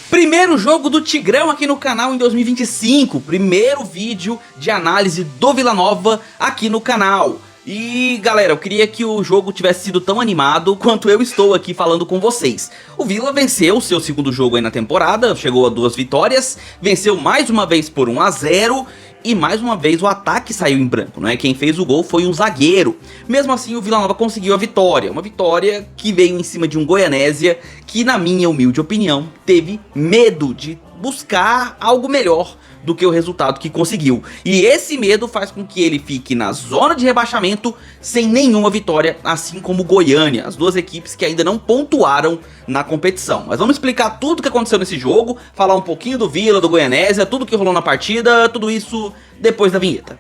Primeiro jogo do Tigrão aqui no canal em 2025, primeiro vídeo de análise do Vila Nova aqui no canal. E galera, eu queria que o jogo tivesse sido tão animado quanto eu estou aqui falando com vocês. O Vila venceu o seu segundo jogo aí na temporada, chegou a 2 vitórias, venceu mais uma vez por 1-0 e mais uma vez o ataque saiu em branco, né? Quem fez o gol foi um zagueiro. Mesmo assim o Vila Nova conseguiu a vitória, uma vitória que veio em cima de um Goianésia que, na minha humilde opinião, teve medo de buscar algo melhor do que o resultado que conseguiu. E esse medo faz com que ele fique na zona de rebaixamento sem nenhuma vitória, assim como o Goiânia, as duas equipes que ainda não pontuaram na competição. Mas vamos explicar tudo o que aconteceu nesse jogo, falar um pouquinho do Vila, do Goianésia, tudo que rolou na partida, tudo isso depois da vinheta.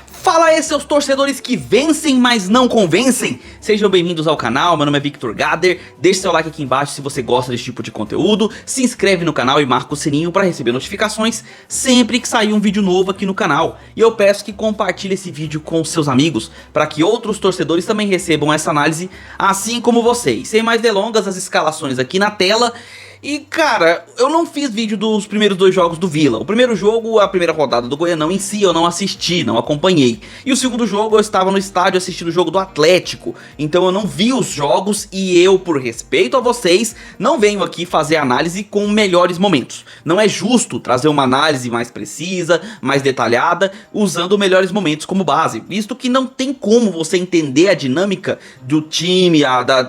Fala aí, seus torcedores que vencem, mas não convencem. Sejam bem-vindos ao canal, meu nome é Victor Gader. Deixe seu like aqui embaixo se você gosta desse tipo de conteúdo. Se inscreve no canal e marca o sininho para receber notificações sempre que sair um vídeo novo aqui no canal. E eu peço que compartilhe esse vídeo com seus amigos, para que outros torcedores também recebam essa análise, assim como vocês. Sem mais delongas, as escalações aqui na tela. E cara, eu não fiz vídeo dos primeiros 2 jogos do Vila. O primeiro jogo, a primeira rodada do Goianão em si, eu não assisti, não acompanhei. E o segundo jogo eu estava no estádio assistindo o jogo do Atlético, então eu não vi os jogos e eu, por respeito a vocês, não venho aqui fazer análise com melhores momentos. Não é justo trazer uma análise mais precisa, mais detalhada, usando melhores momentos como base, visto que não tem como você entender a dinâmica do time,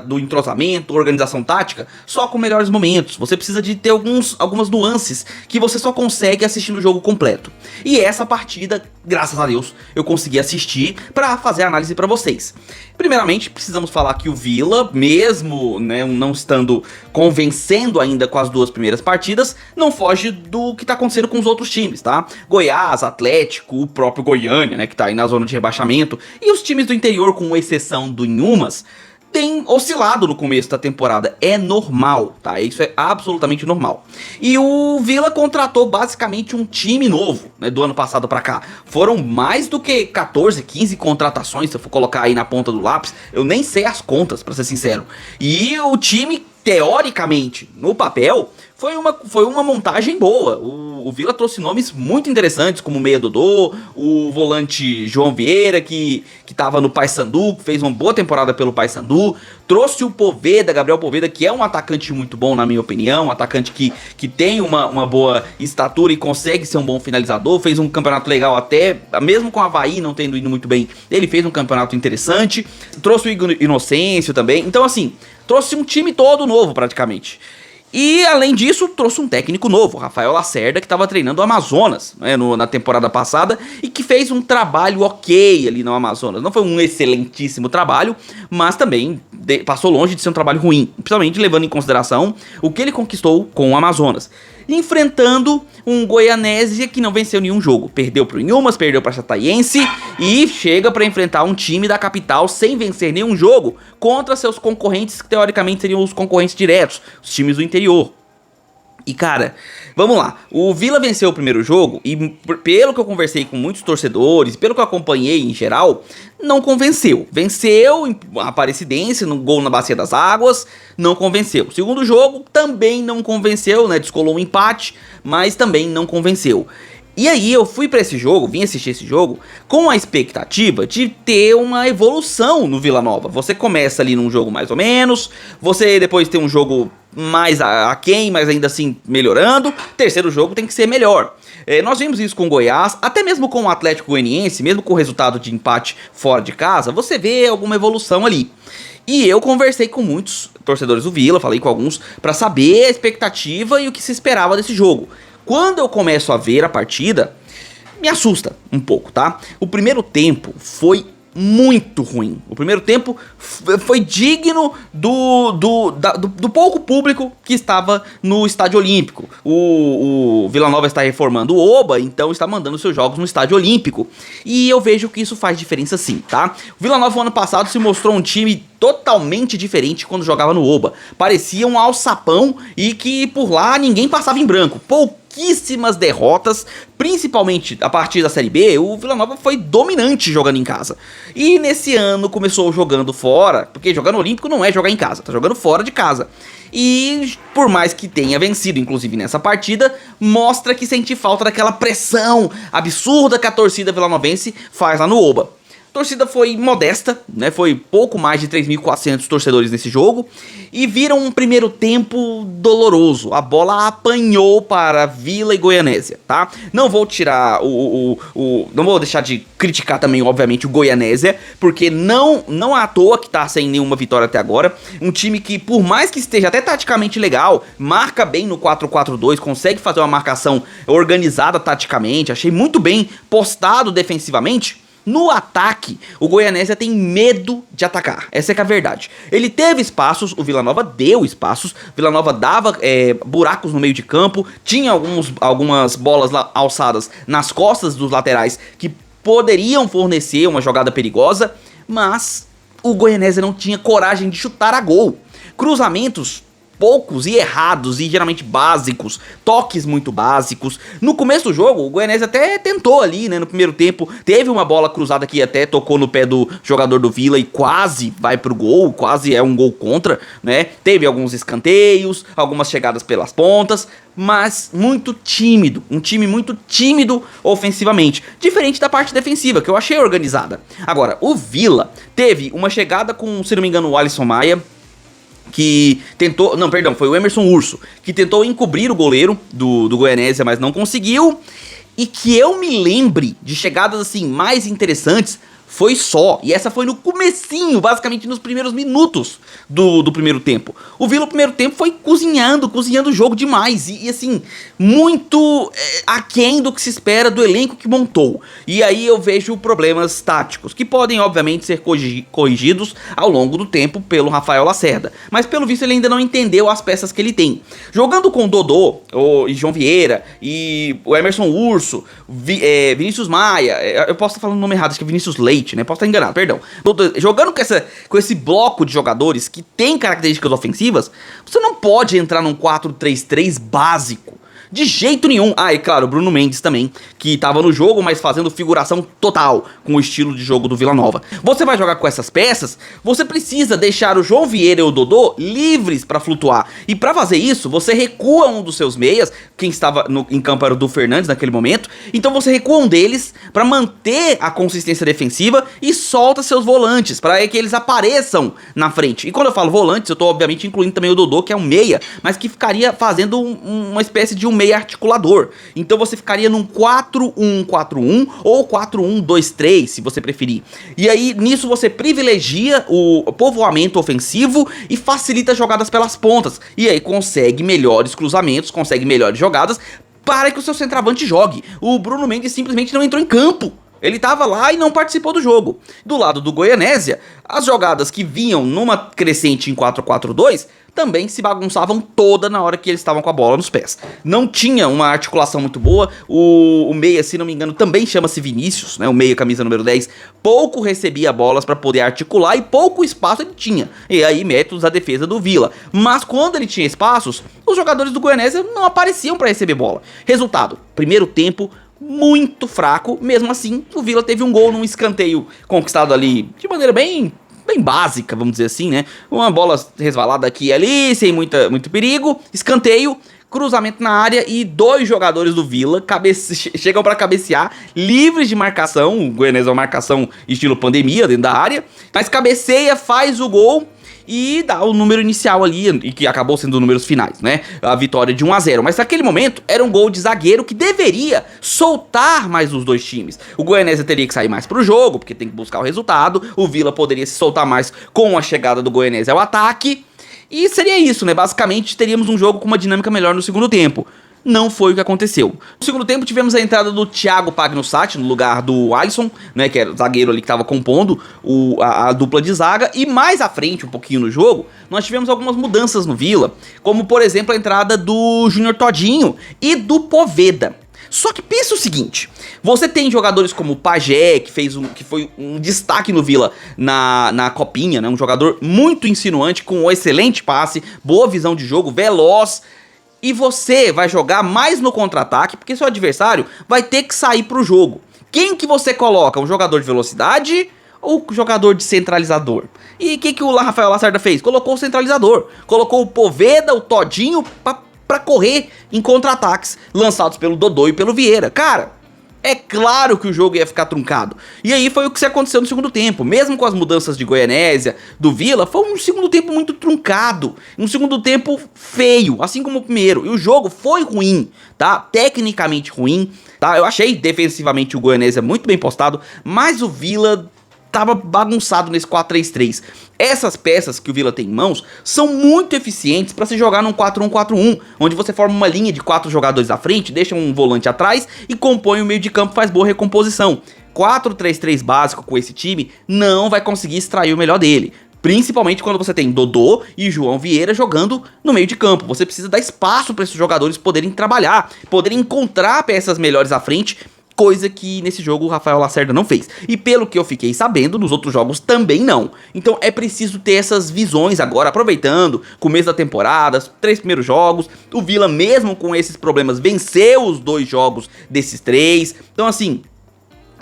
do entrosamento, organização tática, só com melhores momentos. Você precisa de ter algumas nuances que você só consegue assistindo o jogo completo. E essa partida, graças a Deus, eu consegui assistir para fazer a análise para vocês. Primeiramente, precisamos falar que o Vila, mesmo não estando convencendo ainda com as 2 primeiras partidas, não foge do que tá acontecendo com os outros times, tá? Goiás, Atlético, o próprio Goiânia, que tá aí na zona de rebaixamento, e os times do interior, com exceção do Inhumas, tem oscilado no começo da temporada, é normal, tá? Isso é absolutamente normal. E o Vila contratou basicamente um time novo, né, do ano passado pra cá. Foram mais do que 14, 15 contratações, se eu for colocar aí na ponta do lápis, eu nem sei as contas, pra ser sincero. E o time, teoricamente, no papel, foi uma montagem boa. O Vila trouxe nomes muito interessantes, como o Meia Dodô, o volante João Vieira, que estava no Paysandu, que fez uma boa temporada pelo Paysandu. Trouxe o Poveda, Gabriel Poveda, que é um atacante muito bom, na minha opinião, um atacante que tem uma boa estatura e consegue ser um bom finalizador. Fez um campeonato legal até, mesmo com o Avaí não tendo ido muito bem, ele fez um campeonato interessante. Trouxe o Igor Inocêncio também. Então assim, trouxe um time todo novo praticamente. E além disso, trouxe um técnico novo, Rafael Lacerda, que estava treinando o Amazonas, né, na temporada passada, e que fez um trabalho ok ali no Amazonas. Não foi um excelentíssimo trabalho, mas também passou longe de ser um trabalho ruim, principalmente levando em consideração o que ele conquistou com o Amazonas. Enfrentando um Goianésia que não venceu nenhum jogo. Perdeu pro Inhumas, perdeu pra Chatayense e chega pra enfrentar um time da capital sem vencer nenhum jogo contra seus concorrentes, que teoricamente seriam os concorrentes diretos, os times do interior. E cara, vamos lá, o Vila venceu o primeiro jogo e pelo que eu conversei com muitos torcedores, pelo que eu acompanhei em geral, não convenceu. Venceu a Aparecidense no gol na Bacia das Águas, não convenceu. O segundo jogo também não convenceu, né, descolou um empate, mas também não convenceu. E aí eu fui pra esse jogo, vim assistir esse jogo com a expectativa de ter uma evolução no Vila Nova. Você começa ali num jogo mais ou menos, você depois tem um jogo mais aquém, mas ainda assim melhorando. Terceiro jogo tem que ser melhor. Nós vimos isso com o Goiás, até mesmo com o Atlético Goianiense, mesmo com o resultado de empate fora de casa, você vê alguma evolução ali. E eu conversei com muitos torcedores do Vila, falei com alguns pra saber a expectativa e o que se esperava desse jogo. Quando eu começo a ver a partida, me assusta um pouco, tá? O primeiro tempo foi muito ruim. O primeiro tempo foi digno do pouco público que estava no Estádio Olímpico. O Vila Nova está reformando o Oba, então está mandando seus jogos no Estádio Olímpico. E eu vejo que isso faz diferença sim, tá? O Vila Nova no ano passado se mostrou um time totalmente diferente quando jogava no Oba. Parecia um alçapão e que por lá ninguém passava em branco. Pouquíssimo pouquíssimas derrotas, principalmente a partir da Série B. O Vila Nova foi dominante jogando em casa. E nesse ano começou jogando fora, porque jogar no Olímpico não é jogar em casa, tá jogando fora de casa. E por mais que tenha vencido, inclusive nessa partida, mostra que sente falta daquela pressão absurda que a torcida vilanovense faz lá no Oba. A torcida foi modesta, né? Foi pouco mais de 3.400 torcedores nesse jogo e viram um primeiro tempo doloroso. A bola apanhou para Vila e Goianésia, tá? Não vou tirar não vou deixar de criticar também, obviamente, o Goianésia, porque não à toa que tá sem nenhuma vitória até agora. Um time que, por mais que esteja até taticamente legal, marca bem no 4-4-2, consegue fazer uma marcação organizada taticamente, achei muito bem postado defensivamente. No ataque, o Goianésia tem medo de atacar, essa é que é a verdade. Ele teve espaços, o Vila Nova deu espaços, o Vila Nova dava buracos no meio de campo, tinha algumas bolas alçadas nas costas dos laterais que poderiam fornecer uma jogada perigosa, mas o Goianésia não tinha coragem de chutar a gol. Cruzamentos poucos e errados e geralmente básicos, toques muito básicos. No começo do jogo, o Goianésia até tentou ali, né, no primeiro tempo, teve uma bola cruzada que até tocou no pé do jogador do Vila e quase vai pro gol, quase é um gol contra, né, teve alguns escanteios, algumas chegadas pelas pontas, mas muito tímido, um time muito tímido ofensivamente, diferente da parte defensiva, que eu achei organizada. Agora, o Vila teve uma chegada com, se não me engano, o Alisson Maia, que tentou, não, perdão, foi o Emerson Urso, que tentou encobrir o goleiro do Goianésia, mas não conseguiu, e que eu me lembre de chegadas assim mais interessantes, foi só, e essa foi no comecinho, basicamente nos primeiros minutos do primeiro tempo. O Vila no primeiro tempo foi cozinhando o jogo demais, e assim, muito aquém do que se espera do elenco que montou. E aí eu vejo problemas táticos, que podem obviamente ser corrigidos ao longo do tempo pelo Rafael Lacerda, mas pelo visto ele ainda não entendeu as peças que ele tem. Jogando com o Dodô, e João Vieira, e o Emerson Urso, Vinícius Maia, eu posso estar falando o nome errado, acho que é Vinícius Leite, né? Posso estar enganado, perdão. Jogando com esse bloco de jogadores que tem características ofensivas, você não pode entrar num 4-3-3 básico. De jeito nenhum. Ah, e claro, o Bruno Mendes também, que tava no jogo, mas fazendo figuração total com o estilo de jogo do Vila Nova. Você vai jogar com essas peças, você precisa deixar o João Vieira e o Dodô livres pra flutuar. E pra fazer isso, você recua um dos seus meias, quem estava em campo era o Du Fernandes naquele momento, então você recua um deles pra manter a consistência defensiva e solta seus volantes, pra que eles apareçam na frente. E quando eu falo volantes, eu tô obviamente incluindo também o Dodô, que é um meia, mas que ficaria fazendo uma espécie de um meia articulador. Então você ficaria num 4-1-4-1 ou 4-1-2-3, se você preferir. E aí, nisso você privilegia o povoamento ofensivo e facilita as jogadas pelas pontas. E aí consegue melhores cruzamentos, consegue melhores jogadas para que o seu centroavante jogue. O Bruno Mendes simplesmente não entrou em campo. Ele tava lá e não participou do jogo. Do lado do Goianésia, as jogadas que vinham numa crescente em 4-4-2 também se bagunçavam toda na hora que eles estavam com a bola nos pés. Não tinha uma articulação muito boa. O meia, se não me engano, também chama-se Vinícius, né? O meia, camisa número 10, pouco recebia bolas para poder articular e pouco espaço ele tinha. E aí, méritos da defesa do Vila. Mas quando ele tinha espaços, os jogadores do Goianésia não apareciam para receber bola. Resultado, primeiro tempo muito fraco. Mesmo assim, o Vila teve um gol num escanteio conquistado ali de maneira bem básica, vamos dizer assim, né? Uma bola resvalada aqui e ali, sem muito perigo, escanteio, cruzamento na área e dois jogadores do Vila chegam para cabecear, livres de marcação. O Goianésia é uma marcação estilo pandemia dentro da área, mas cabeceia, faz o gol e dá o número inicial ali, e que acabou sendo os números finais, né? A vitória de 1-0. Mas naquele momento era um gol de zagueiro que deveria soltar mais os dois times. O Goianésia teria que sair mais pro jogo, porque tem que buscar o resultado. O Vila poderia se soltar mais com a chegada do Goianésia ao ataque. E seria isso, né? Basicamente teríamos um jogo com uma dinâmica melhor no segundo tempo. Não foi o que aconteceu. No segundo tempo tivemos a entrada do Thiago Pagnussati no lugar do Alisson, né, que era o zagueiro ali que estava compondo a dupla de zaga. E mais à frente, um pouquinho no jogo, nós tivemos algumas mudanças no Vila, como por exemplo a entrada do Júnior Todinho e do Poveda. Só que pensa o seguinte, você tem jogadores como o Pajé, que foi um destaque no Vila na Copinha, né, um jogador muito insinuante, com um excelente passe, boa visão de jogo, veloz. e você vai jogar mais no contra-ataque, porque seu adversário vai ter que sair pro jogo. Quem que você coloca? Um jogador de velocidade ou um jogador de centralizador? E o que o Rafael Lacerda fez? Colocou o centralizador, colocou o Poveda, o Todinho pra correr em contra-ataques, lançados pelo Dodô e pelo Vieira. Cara, é claro que o jogo ia ficar truncado. E aí foi o que aconteceu no segundo tempo. Mesmo com as mudanças de Goianésia, do Vila, foi um segundo tempo muito truncado. Um segundo tempo feio, assim como o primeiro. E o jogo foi ruim, tá? Tecnicamente ruim, tá? Eu achei defensivamente o Goianésia muito bem postado, mas o Vila tava bagunçado nesse 4-3-3. Essas peças que o Vila tem em mãos são muito eficientes para se jogar num 4-1-4-1, onde você forma uma linha de 4 jogadores à frente, deixa um volante atrás e compõe o meio de campo, faz boa recomposição. 4-3-3 básico com esse time não vai conseguir extrair o melhor dele. Principalmente quando você tem Dodô e João Vieira jogando no meio de campo. Você precisa dar espaço para esses jogadores poderem trabalhar, poderem encontrar peças melhores à frente, coisa que nesse jogo o Rafael Lacerda não fez. E pelo que eu fiquei sabendo, nos outros jogos também não. Então é preciso ter essas visões agora, aproveitando o começo da temporada, os 3 primeiros jogos. O Vila, mesmo com esses problemas, venceu os 2 jogos desses 3. Então assim,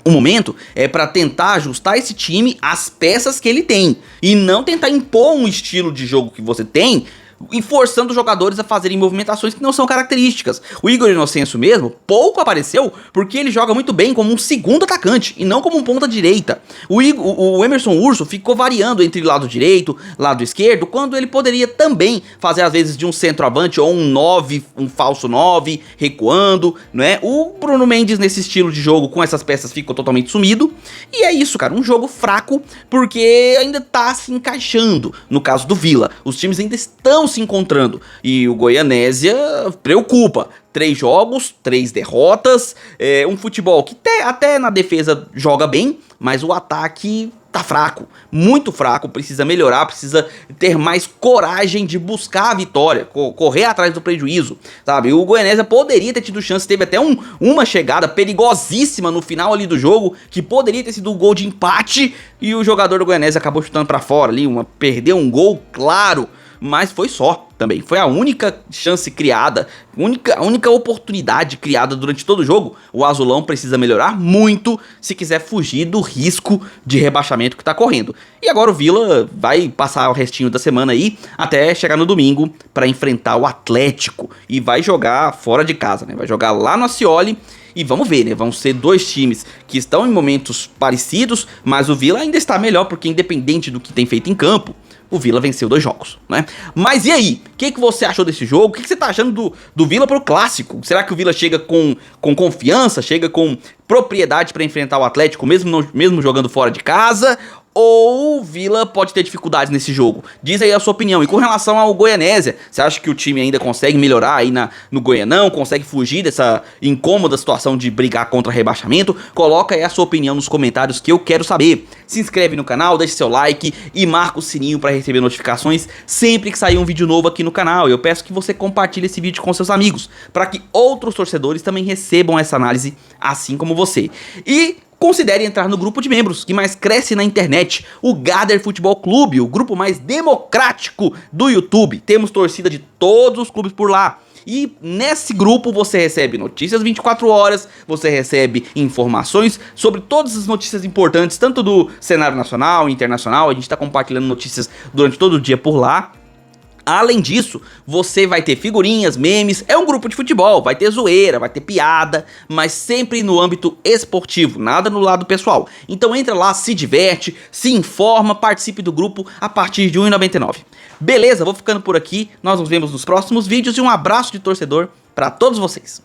o momento é para tentar ajustar esse time às peças que ele tem. E não tentar impor um estilo de jogo que você tem e forçando os jogadores a fazerem movimentações que não são características. O Igor Inocêncio mesmo pouco apareceu porque ele joga muito bem como um segundo atacante e não como um ponta direita. O Emerson Urso ficou variando entre lado direito, lado esquerdo, quando ele poderia também fazer às vezes de um centroavante ou um 9, um falso 9, recuando, né? O Bruno Mendes nesse estilo de jogo com essas peças ficou totalmente sumido. E é isso, cara, um jogo fraco porque ainda tá se encaixando. No caso do Vila, os times ainda estão se encontrando e o Goianésia preocupa. 3 jogos, 3 derrotas, um futebol que até na defesa joga bem, mas o ataque tá fraco, muito fraco, precisa melhorar, precisa ter mais coragem de buscar a vitória, correr atrás do prejuízo, sabe? O Goianésia poderia ter tido chance, teve até uma chegada perigosíssima no final ali do jogo, que poderia ter sido um gol de empate, e o jogador do Goianésia acabou chutando pra fora ali, perdeu um gol claro, mas foi só também. Foi a única chance criada, a única oportunidade criada durante todo o jogo. O Azulão precisa melhorar muito se quiser fugir do risco de rebaixamento que tá correndo. E agora o Vila vai passar o restinho da semana aí até chegar no domingo para enfrentar o Atlético e vai jogar fora de casa, né? Vai jogar lá no Ascioli. E vamos ver, né? Vão ser 2 times que estão em momentos parecidos, mas o Vila ainda está melhor porque independente do que tem feito em campo, o Vila venceu 2 jogos, né? Mas e aí? O que você achou desse jogo? O que você tá achando do Vila pro Clássico? Será que o Vila chega com confiança, chega com propriedade para enfrentar o Atlético, mesmo jogando fora de casa? Ou o Vila pode ter dificuldades nesse jogo? Diz aí a sua opinião. E com relação ao Goianésia, você acha que o time ainda consegue melhorar aí no Goianão? Consegue fugir dessa incômoda situação de brigar contra rebaixamento? Coloca aí a sua opinião nos comentários que eu quero saber. Se inscreve no canal, deixe seu like e marca o sininho para receber notificações sempre que sair um vídeo novo aqui no canal. Eu peço que você compartilhe esse vídeo com seus amigos, para que outros torcedores também recebam essa análise assim como você. E considere entrar no grupo de membros que mais cresce na internet, o Gader Futebol Clube, o grupo mais democrático do YouTube. Temos torcida de todos os clubes por lá. E nesse grupo você recebe notícias 24 horas, você recebe informações sobre todas as notícias importantes, tanto do cenário nacional e internacional. A gente está compartilhando notícias durante todo o dia por lá. Além disso, você vai ter figurinhas, memes, é um grupo de futebol, vai ter zoeira, vai ter piada, mas sempre no âmbito esportivo, nada no lado pessoal. Então entra lá, se diverte, se informa, participe do grupo a partir de R$ 1,99. Beleza, vou ficando por aqui, nós nos vemos nos próximos vídeos e um abraço de torcedor para todos vocês.